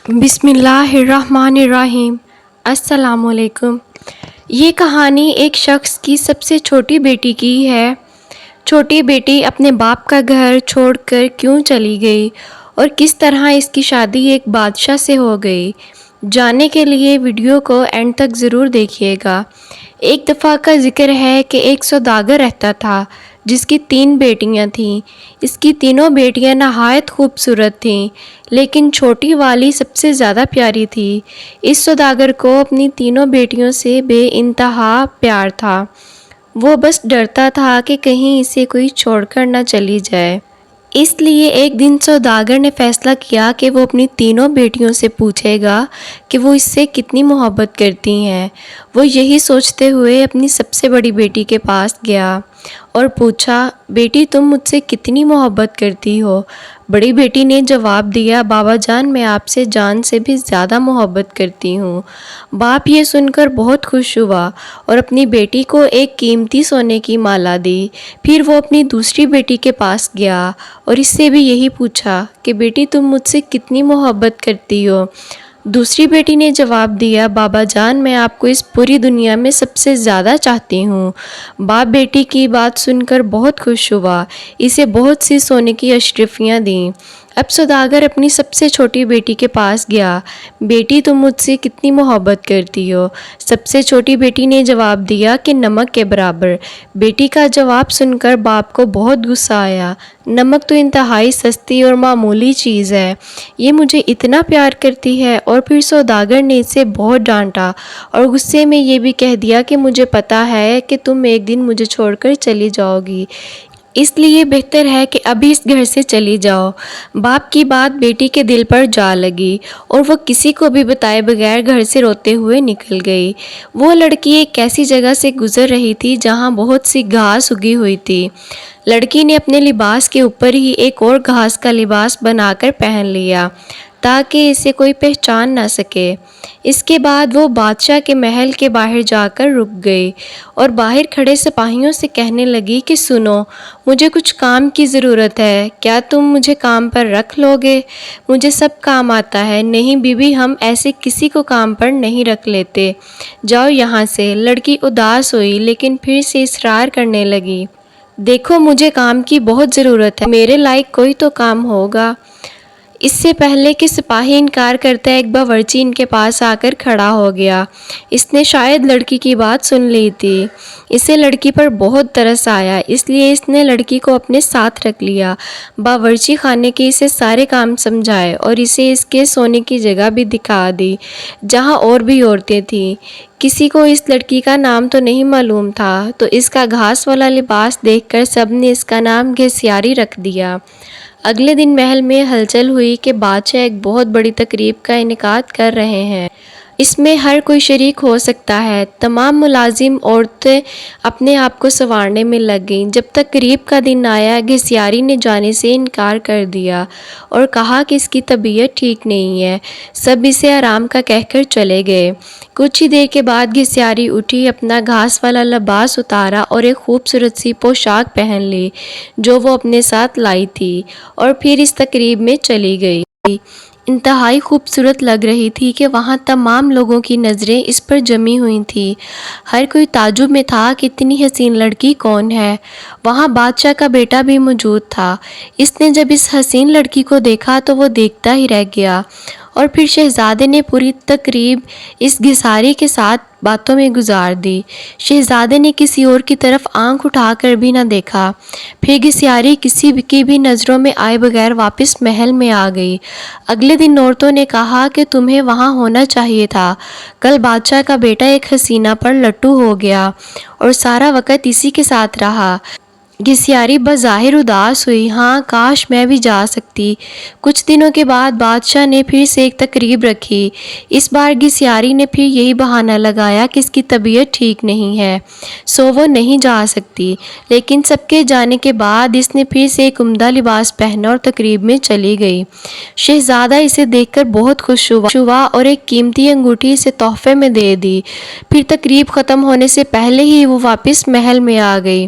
بسم اللہ الرحمن الرحیم۔ السلام علیکم۔ یہ کہانی ایک شخص کی سب سے چھوٹی بیٹی کی ہے۔ چھوٹی بیٹی اپنے باپ کا گھر چھوڑ کر کیوں چلی گئی اور کس طرح اس کی شادی ایک بادشاہ سے ہو گئی، جاننے کے لیے ویڈیو کو اینڈ تک ضرور دیکھیے گا۔ ایک دفعہ کا ذکر ہے کہ ایک سوداگر رہتا تھا جس کی 3 بیٹیاں تھیں۔ اس کی تینوں بیٹیاں نہایت خوبصورت تھیں، لیکن چھوٹی والی سب سے زیادہ پیاری تھی۔ اس سوداگر کو اپنی تینوں بیٹیوں سے بے انتہا پیار تھا۔ وہ بس ڈرتا تھا کہ کہیں اسے کوئی چھوڑ کر نہ چلی جائے۔ اس لیے ایک دن سوداگر نے فیصلہ کیا کہ وہ اپنی تینوں بیٹیوں سے پوچھے گا کہ وہ اس سے کتنی محبت کرتی ہیں۔ وہ یہی سوچتے ہوئے اپنی سب سے بڑی بیٹی کے پاس گیا اور پوچھا، بیٹی تم مجھ سے کتنی محبت کرتی ہو؟ بڑی بیٹی نے جواب دیا، بابا جان میں آپ سے جان سے بھی زیادہ محبت کرتی ہوں۔ باپ یہ سن کر بہت خوش ہوا اور اپنی بیٹی کو ایک قیمتی سونے کی مالا دی۔ پھر وہ اپنی دوسری بیٹی کے پاس گیا اور اس سے بھی یہی پوچھا کہ بیٹی تم مجھ سے کتنی محبت کرتی ہو؟ دوسری بیٹی نے جواب دیا، بابا جان میں آپ کو اس پوری دنیا میں سب سے زیادہ چاہتی ہوں۔ باپ بیٹی کی بات سن کر بہت خوش ہوا، اسے بہت سی سونے کی اشرفیاں دیں۔ اب سوداگر اپنی سب سے چھوٹی بیٹی کے پاس گیا، بیٹی تم مجھ سے کتنی محبت کرتی ہو؟ سب سے چھوٹی بیٹی نے جواب دیا کہ نمک کے برابر۔ بیٹی کا جواب سن کر باپ کو بہت غصہ آیا، نمک تو انتہائی سستی اور معمولی چیز ہے، یہ مجھے اتنا پیار کرتی ہے۔ اور پھر سوداگر نے اسے بہت ڈانٹا اور غصے میں یہ بھی کہہ دیا کہ مجھے پتا ہے کہ تم ایک دن مجھے چھوڑ کر چلی جاؤ گی، اس لیے بہتر ہے کہ ابھی اس گھر سے چلی جاؤ۔ باپ کی بات بیٹی کے دل پر جا لگی اور وہ کسی کو بھی بتائے بغیر گھر سے روتے ہوئے نکل گئی۔ وہ لڑکی ایک ایسی جگہ سے گزر رہی تھی جہاں بہت سی گھاس اگی ہوئی تھی۔ لڑکی نے اپنے لباس کے اوپر ہی ایک اور گھاس کا لباس بنا کر پہن لیا تاکہ اسے کوئی پہچان نہ سکے۔ اس کے بعد وہ بادشاہ کے محل کے باہر جا کر رک گئی اور باہر کھڑے سپاہیوں سے کہنے لگی کہ سنو، مجھے کچھ کام کی ضرورت ہے، کیا تم مجھے کام پر رکھ لو گے؟ مجھے سب کام آتا ہے۔ نہیں بی بی، ہم ایسے کسی کو کام پر نہیں رکھ لیتے، جاؤ یہاں سے۔ لڑکی اداس ہوئی لیکن پھر سے اصرار کرنے لگی، دیکھو مجھے کام کی بہت ضرورت ہے، میرے لائق کوئی تو کام ہوگا۔ اس سے پہلے کہ سپاہی انکار کرتا ایک باورچی ان کے پاس آ کر کھڑا ہو گیا۔ اس نے شاید لڑکی کی بات سن لی تھی، اسے لڑکی پر بہت ترس آیا، اس لیے اس نے لڑکی کو اپنے ساتھ رکھ لیا، باورچی خانے کے اسے سارے کام سمجھائے اور اسے اس کے سونے کی جگہ بھی دکھا دی جہاں اور بھی عورتیں تھیں۔ کسی کو اس لڑکی کا نام تو نہیں معلوم تھا، تو اس کا گھاس والا لباس دیکھ کر سب نے اس کا نام گھسیاری رکھ دیا۔ اگلے دن محل میں ہلچل ہوئی کہ بادشاہ ایک بہت بڑی تقریب کا انعقاد کر رہے ہیں، اس میں ہر کوئی شریک ہو سکتا ہے۔ تمام ملازم عورتیں اپنے آپ کو سنوارنے میں لگ گئیں۔ جب تقریب کا دن آیا، گھسیاری نے جانے سے انکار کر دیا اور کہا کہ اس کی طبیعت ٹھیک نہیں ہے۔ سب اسے آرام کا کہہ کر چلے گئے۔ کچھ ہی دیر کے بعد گھسیاری اٹھی، اپنا گھاس والا لباس اتارا اور ایک خوبصورت سی پوشاک پہن لی جو وہ اپنے ساتھ لائی تھی، اور پھر اس تقریب میں چلی گئی۔ انتہائی خوبصورت لگ رہی تھی کہ وہاں تمام لوگوں کی نظریں اس پر جمی ہوئی تھیں۔ ہر کوئی تعجب میں تھا کہ اتنی حسین لڑکی کون ہے۔ وہاں بادشاہ کا بیٹا بھی موجود تھا۔ اس نے جب اس حسین لڑکی کو دیکھا تو وہ دیکھتا ہی رہ گیا، اور پھر شہزادے نے پوری تقریب اس گھساری کے ساتھ باتوں میں گزار دی۔ شہزادے نے کسی اور کی طرف آنکھ اٹھا کر بھی نہ دیکھا۔ پھر گھسیاری کسی کی بھی نظروں میں آئے بغیر واپس محل میں آ گئی۔ اگلے دن عورتوں نے کہا کہ تمہیں وہاں ہونا چاہیے تھا، کل بادشاہ کا بیٹا ایک حسینہ پر لٹو ہو گیا اور سارا وقت اسی کے ساتھ رہا۔ گھسیاری بظاہر اداس ہوئی، ہاں کاش میں بھی جا سکتی۔ کچھ دنوں کے بعد بادشاہ نے پھر سے ایک تقریب رکھی۔ اس بار گھسیاری نے پھر یہی بہانہ لگایا کہ اس کی طبیعت ٹھیک نہیں ہے، سو وہ نہیں جا سکتی۔ لیکن سب کے جانے کے بعد اس نے پھر سے ایک عمدہ لباس پہنا اور تقریب میں چلی گئی۔ شہزادہ اسے دیکھ کر بہت خوش ہوا اور ایک قیمتی انگوٹھی اسے تحفے میں دے دی۔ پھر تقریب ختم ہونے سے پہلے ہی وہ واپس محل میں آ گئی۔